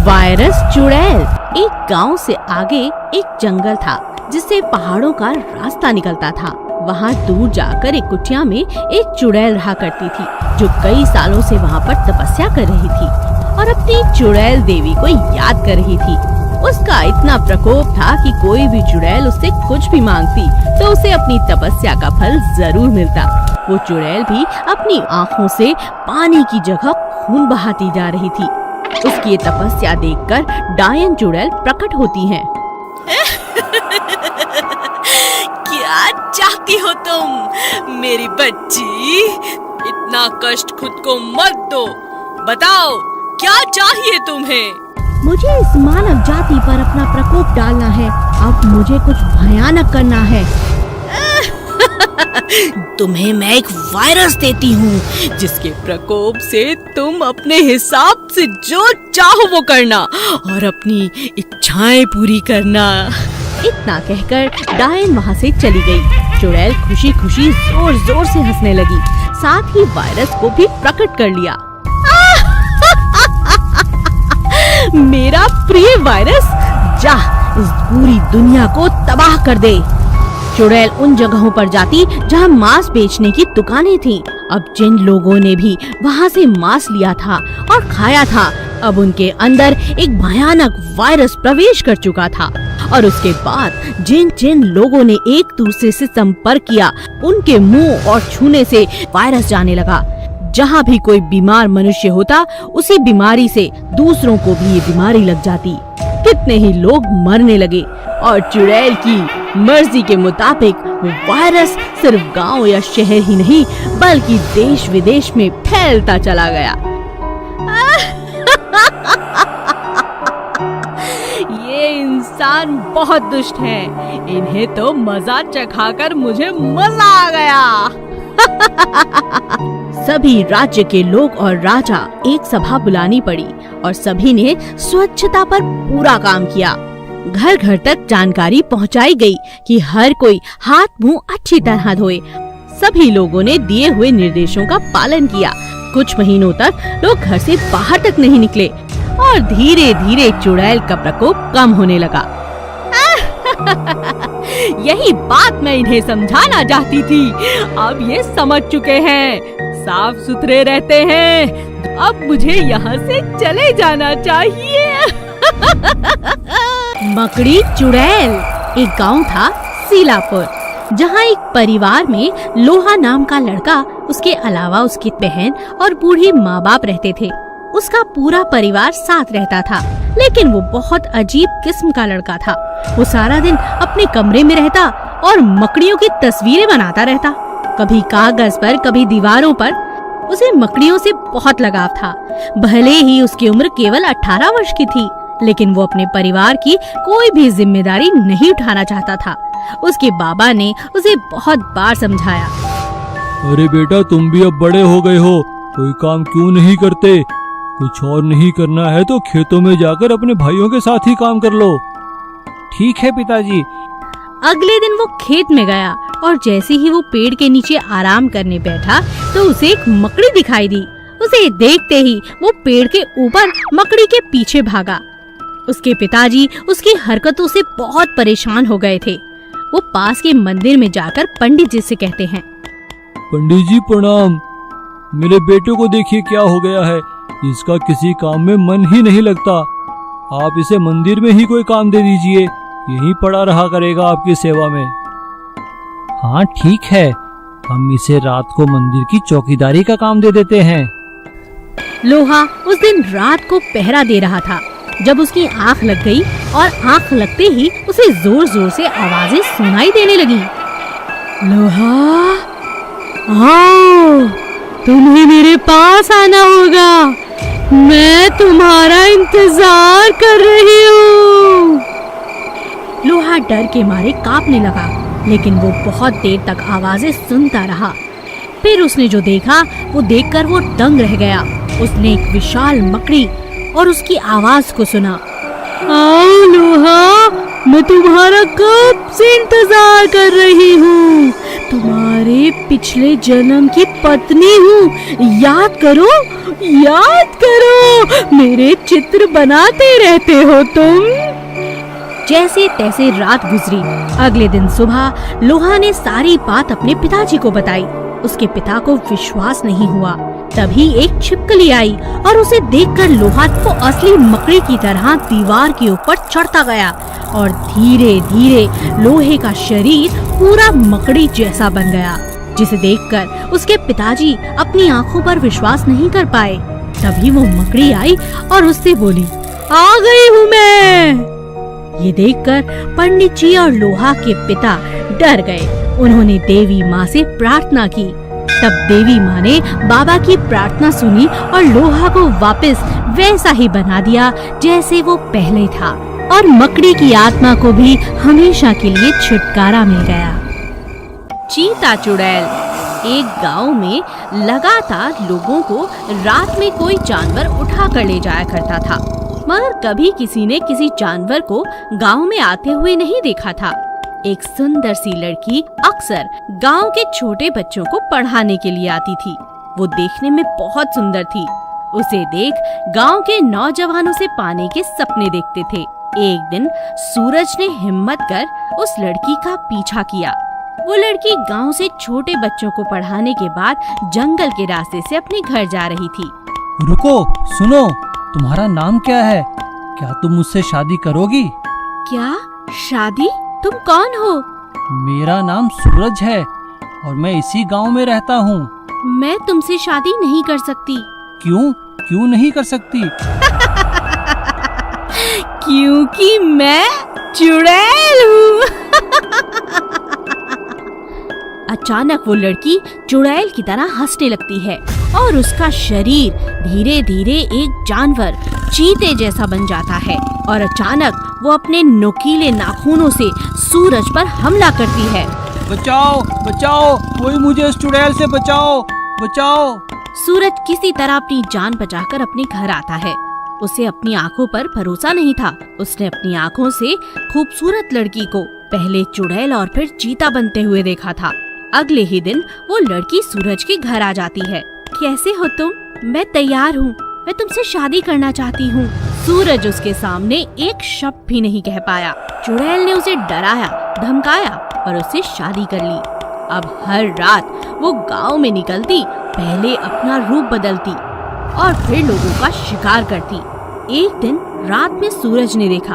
Virus चुड़ैल। एक गांव से आगे एक जंगल था जिससे पहाड़ों का रास्ता निकलता था। वहाँ दूर जाकर एक कुटिया में एक चुड़ैल रहा करती थी जो कई सालों से वहाँ पर तपस्या कर रही थी और अपनी चुड़ैल देवी को याद कर रही थी। उसका इतना प्रकोप था कि कोई भी चुड़ैल उससे कुछ भी मांगती तो उसे अपनी तपस्या का फल जरूर मिलता। वो चुड़ैल भी अपनी आँखों से पानी की जगह खून बहाती जा रही थी। उसकी ये तपस्या देखकर डायन चुड़ैल प्रकट होती हैं। क्या चाहती हो तुम मेरी बच्ची? इतना कष्ट खुद को मत दो। बताओ क्या चाहिए तुम्हें? मुझे इस मानव जाति पर अपना प्रकोप डालना है। अब मुझे कुछ भयानक करना है। तुम्हें मैं एक वायरस देती हूँ जिसके प्रकोप से तुम अपने हिसाब से जो चाहो वो करना और अपनी इच्छाएं पूरी करना। इतना कहकर डायन वहाँ से चली गई। चुड़ैल खुशी खुशी जोर जोर से हंसने लगी, साथ ही वायरस को भी प्रकट कर लिया। मेरा प्रिय वायरस, जा इस पूरी दुनिया को तबाह कर दे। चुड़ैल उन जगहों पर जाती जहाँ मांस बेचने की दुकानें थीं। अब जिन लोगों ने भी वहाँ से मांस लिया था और खाया था, अब उनके अंदर एक भयानक वायरस प्रवेश कर चुका था और उसके बाद जिन जिन लोगों ने एक दूसरे से संपर्क किया, उनके मुंह और छूने से वायरस जाने लगा। जहाँ भी कोई बीमार मनुष्य होता, उसी बीमारी से दूसरों को भी ये बीमारी लग जाती। कितने ही लोग मरने लगे और चुड़ैल की मर्जी के मुताबिक वो वायरस सिर्फ गांव या शहर ही नहीं बल्कि देश विदेश में फैलता चला गया। ये इंसान बहुत दुष्ट हैं। इन्हें तो मजा चखाकर मुझे मजा आ गया। सभी राज्य के लोग और राजा एक सभा बुलानी पड़ी और सभी ने स्वच्छता पर पूरा काम किया। घर घर तक जानकारी पहुंचाई गई कि हर कोई हाथ मुंह अच्छी तरह धोए। सभी लोगों ने दिए हुए निर्देशों का पालन किया। कुछ महीनों तक लोग घर से बाहर तक नहीं निकले और धीरे धीरे चुड़ैल का प्रकोप कम होने लगा। यही बात मैं इन्हें समझाना चाहती थी। अब ये समझ चुके हैं। साफ सुथरे रहते हैं। अब मुझे यहाँ से चले जाना चाहिए। मकड़ी चुड़ैल। एक गांव था सीलापुर, जहाँ एक परिवार में लोहा नाम का लड़का, उसके अलावा उसकी बहन और बूढ़ी माँ बाप रहते थे। उसका पूरा परिवार साथ रहता था, लेकिन वो बहुत अजीब किस्म का लड़का था। वो सारा दिन अपने कमरे में रहता और मकड़ियों की तस्वीरें बनाता रहता, कभी कागज पर कभी दीवारों पर। उसे मकड़ियों से बहुत लगाव था। भले ही उसकी उम्र केवल 18 वर्ष की थी, लेकिन वो अपने परिवार की कोई भी जिम्मेदारी नहीं उठाना चाहता था। उसके बाबा ने उसे बहुत बार समझाया। अरे बेटा, तुम भी अब बड़े हो गए हो, कोई काम क्यों नहीं करते? कुछ और नहीं करना है तो खेतों में जाकर अपने भाइयों के साथ ही काम कर लो। ठीक है पिताजी। अगले दिन वो खेत में गया और जैसे ही वो पेड़ के नीचे आराम करने बैठा तो उसे एक मकड़ी दिखाई दी। उसे देखते ही वो पेड़ के ऊपर मकड़ी के पीछे भागा। उसके पिताजी उसकी हरकतों से बहुत परेशान हो गए थे। वो पास के मंदिर में जाकर पंडित जी से कहते हैं, पंडित जी प्रणाम। मेरे बेटे को देखिए क्या हो गया है। इसका किसी काम में मन ही नहीं लगता। आप इसे मंदिर में ही कोई काम दे दीजिए, यहीं पड़ा रहा करेगा आपकी सेवा में। हाँ ठीक है, हम इसे रात को मंदिर की चौकीदारी का काम दे देते हैं। लोहा उस दिन रात को पहरा दे रहा था जब उसकी आंख लग गई और आंख लगते ही उसे जोर जोर से आवाजें सुनाई देने लगी। लोहा, आओ, तुम्हें मेरे पास आना होगा। मैं तुम्हारा इंतजार कर रही हूँ। लोहा डर के मारे कांपने लगा, लेकिन वो बहुत देर तक आवाजें सुनता रहा। फिर उसने जो देखा वो देखकर वो दंग रह गया। उसने एक विशाल मकड़ी और उसकी आवाज को सुना। आओ लोहा, मैं तुम्हारा कब से इंतजार कर रही हूँ। तुम्हारे तुम्हारे पिछले जन्म की पत्नी हूँ। याद करो, याद करो, मेरे चित्र बनाते रहते हो तुम। जैसे तैसे रात गुजरी। अगले दिन सुबह लोहा ने सारी बात अपने पिताजी को बताई। उसके पिता को विश्वास नहीं हुआ। तभी एक छिपकली आई और उसे देखकर लोहा को असली मकड़ी की तरह दीवार के ऊपर चढ़ता गया और धीरे धीरे लोहे का शरीर पूरा मकड़ी जैसा बन गया, जिसे देखकर उसके पिताजी अपनी आंखों पर विश्वास नहीं कर पाए। तभी वो मकड़ी आई और उससे बोली, आ गई हूँ मैं। ये देखकर पंडित जी और लोहा के पिता डर गए। उन्होंने देवी माँ से प्रार्थना की। तब देवी माँ ने बाबा की प्रार्थना सुनी और लोहा को वापस वैसा ही बना दिया जैसे वो पहले था, और मकड़ी की आत्मा को भी हमेशा के लिए छुटकारा मिल गया। चीता चुड़ैल। एक गांव में लगातार लोगों को रात में कोई जानवर उठा कर ले जाया करता था, मगर कभी किसी ने किसी जानवर को गांव में आते हुए नहीं देखा था। एक सुंदर सी लड़की अक्सर गांव के छोटे बच्चों को पढ़ाने के लिए आती थी। वो देखने में बहुत सुंदर थी। उसे देख गांव के नौजवानों से पाने के सपने देखते थे। एक दिन सूरज ने हिम्मत कर उस लड़की का पीछा किया। वो लड़की गांव से छोटे बच्चों को पढ़ाने के बाद जंगल के रास्ते से अपने घर जा रही थी। रुको, सुनो, तुम्हारा नाम क्या है? क्या तुम मुझसे शादी करोगी? क्या शादी? तुम कौन हो? मेरा नाम सूरज है और मैं इसी गांव में रहता हूँ। मैं तुमसे शादी नहीं कर सकती। क्यों? क्यों नहीं कर सकती? क्योंकि मैं चुड़ैल हूँ। अचानक वो लड़की चुड़ैल की तरह हंसने लगती है और उसका शरीर धीरे धीरे एक जानवर चीते जैसा बन जाता है, और अचानक वो अपने नुकीले नाखूनों से सूरज पर हमला करती है। बचाओ, बचाओ, कोई मुझे इस चुड़ैल से बचाओ, बचाओ। सूरज किसी तरह अपनी जान बचाकर अपने घर आता है। उसे अपनी आंखों पर भरोसा नहीं था। उसने अपनी आंखों से खूबसूरत लड़की को पहले चुड़ैल और फिर चीता बनते हुए देखा था। अगले ही दिन वो लड़की सूरज के घर आ जाती है। कैसे हो तुम? मैं तैयार हूँ, मैं तुमसे शादी करना चाहती हूँ। सूरज उसके सामने एक शब्द भी नहीं कह पाया। चुड़ैल ने उसे डराया, धमकाया और उससे शादी कर ली। अब हर रात वो गांव में निकलती, पहले अपना रूप बदलती और फिर लोगों का शिकार करती। एक दिन रात में सूरज ने देखा,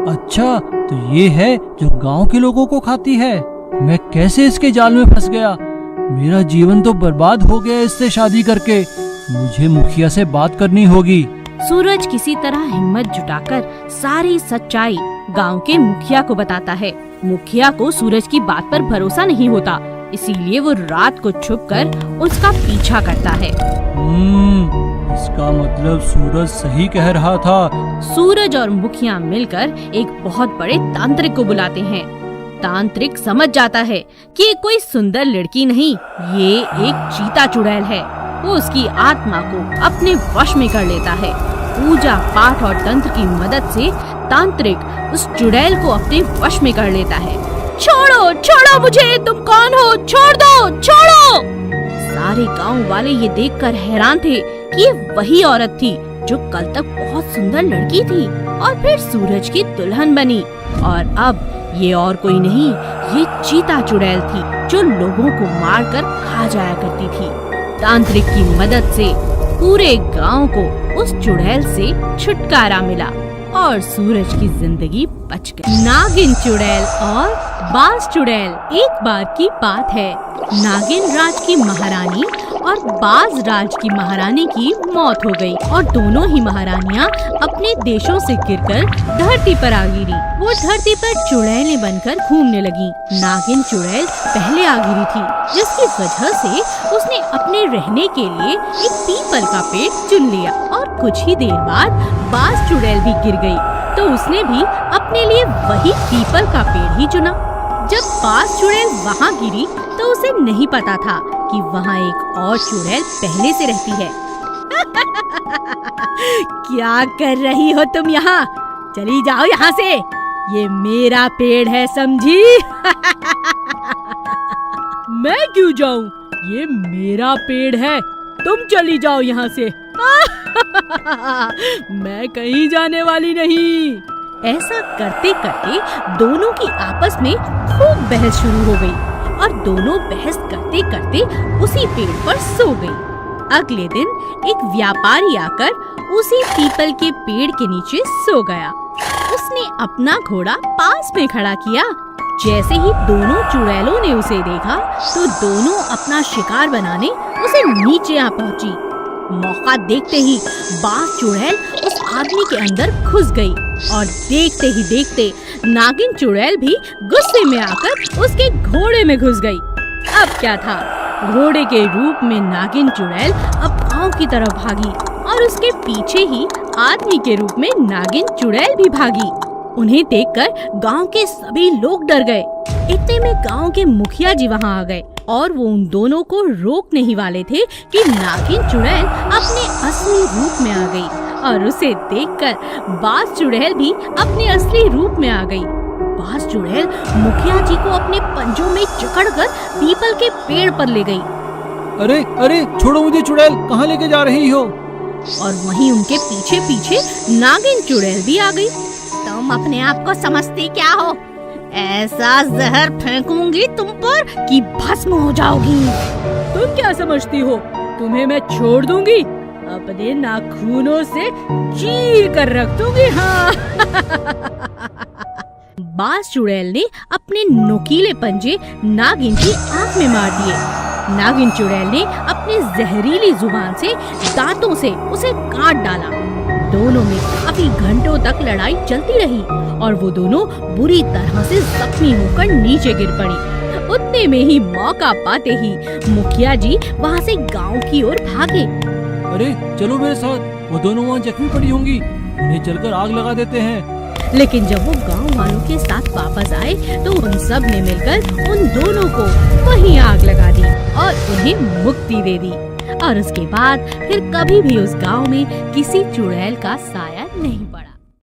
अच्छा, तो ये है जो गांव के लोगों को खाती है। मैं कैसे इसके जाल में फंस गया? मेरा जीवन तो बर्बाद हो गया इससे शादी करके। मुझे मुखिया से बात करनी होगी। सूरज किसी तरह हिम्मत जुटाकर सारी सच्चाई गांव के मुखिया को बताता है। मुखिया को सूरज की बात पर भरोसा नहीं होता, इसीलिए वो रात को छुपकर उसका पीछा करता है। इसका मतलब सूरज सही कह रहा था। सूरज और मुखिया मिलकर एक बहुत बड़े तांत्रिक को बुलाते हैं। तांत्रिक समझ जाता है कि ये कोई सुंदर लड़की नहीं, ये एक चीता चुड़ैल है। वो उसकी आत्मा को अपने वश में कर लेता है। पूजा पाठ और तंत्र की मदद से तांत्रिक उस चुड़ैल को अपने वश में कर लेता है। छोड़ो, छोड़ो मुझे, तुम कौन हो? छोड़ दो, छोड़ो। सारे गांव वाले ये देखकर हैरान थे कि ये वही औरत थी जो कल तक बहुत सुंदर लड़की थी और फिर सूरज की दुल्हन बनी, और अब ये और कोई नहीं, ये चीता चुड़ैल थी जो लोगों को मारकर खा जाया करती थी। तांत्रिक की मदद से पूरे गांव को उस चुड़ैल से छुटकारा मिला और सूरज की जिंदगी बच गई। नागिन चुड़ैल और बाज चुड़ैल। एक बार की बात है, नागिन राज की महारानी और बाज राज की महारानी की मौत हो गई और दोनों ही महारानियां अपने देशों से गिरकर धरती पर आ गिरी। वो धरती पर चुड़ैलें बनकर घूमने लगी। नागिन चुड़ैल पहले आ गिरी थी, जिसकी वजह से उसने अपने रहने के लिए एक पीपल का पेड़ चुन लिया और कुछ ही देर बाद बाज चुड़ैल भी गिर गई, तो उसने भी अपने लिए वही पीपल का पेड़ ही चुना। जब बाज चुड़ैल वहाँ गिरी तो उसे नहीं पता था कि वहाँ एक और चुड़ैल पहले से रहती है। क्या कर रही हो तुम यहाँ? चली जाओ यहाँ से, ये मेरा पेड़ है, समझी? मैं क्यों जाऊं? ये मेरा पेड़ है, तुम चली जाओ यहाँ से। मैं कहीं जाने वाली नहीं। ऐसा करते करते दोनों की आपस में खूब बहस शुरू हो गई और दोनों बहस करते करते उसी पेड़ पर सो गई। अगले दिन एक व्यापारी आकर उसी पीपल के पेड़ के नीचे सो गया। उसने अपना घोड़ा पास में खड़ा किया। जैसे ही दोनों चुड़ैलों ने उसे देखा तो दोनों अपना शिकार बनाने उसे नीचे आ पहुंची। मौका देखते ही बाज चुड़ैल उस आदमी के अंदर घुस गई और देखते ही देखते नागिन चुड़ैल भी गुस्से में आकर उसके घोड़े में घुस गई। अब क्या था, घोड़े के रूप में नागिन चुड़ैल अब गांव की तरफ भागी और उसके पीछे ही आदमी के रूप में नागिन चुड़ैल भी भागी। उन्हें देखकर गांव के सभी लोग डर गए। इतने में गांव के मुखिया जी वहां आ गए और वो उन दोनों को रोकने ही वाले थे कि नागिन चुड़ैल अपने असली रूप में आ गई और उसे देखकर बाज चुड़ैल भी अपने असली रूप में आ गई। बाज चुड़ैल मुखिया जी को अपने पंजों में जकड़कर पीपल के पेड़ पर ले गई। अरे अरे छोड़ो मुझे चुड़ैल, कहाँ लेके जा रही हो? और वहीं उनके पीछे पीछे नागिन चुड़ैल भी आ गई। तुम अपने आप को समझती क्या हो? ऐसा जहर फेंकूंगी तुम पर कि भस्म हो जाओगी। तुम क्या समझती हो, तुम्हें मैं छोड़ दूंगी? अपने नाखूनों से चीर कर रख दूंगी। हाँ। बाज चुड़ैल ने अपने नुकीले पंजे नागिन की आंख में मार दिए। नागिन चुड़ैल ने अपने जहरीली जुबान से दांतों से उसे काट डाला। दोनों में काफी घंटों तक लड़ाई चलती रही और वो दोनों बुरी तरह से जख्मी होकर नीचे गिर पड़ी। उतने में ही मौका पाते ही मुखिया जी वहाँ से गांव की ओर भागे। अरे चलो मेरे साथ, वो दोनों वहाँ जख्मी पड़ी होंगी, उन्हें चलकर आग लगा देते हैं। लेकिन जब वो गांव वालों के साथ वापस आए तो उन सब ने मिलकर उन दोनों को वहीं आग लगा दी और उन्हें मुक्ति दे दी। और उसके बाद फिर कभी भी उस गांव में किसी चुड़ैल का साया नहीं पड़ा।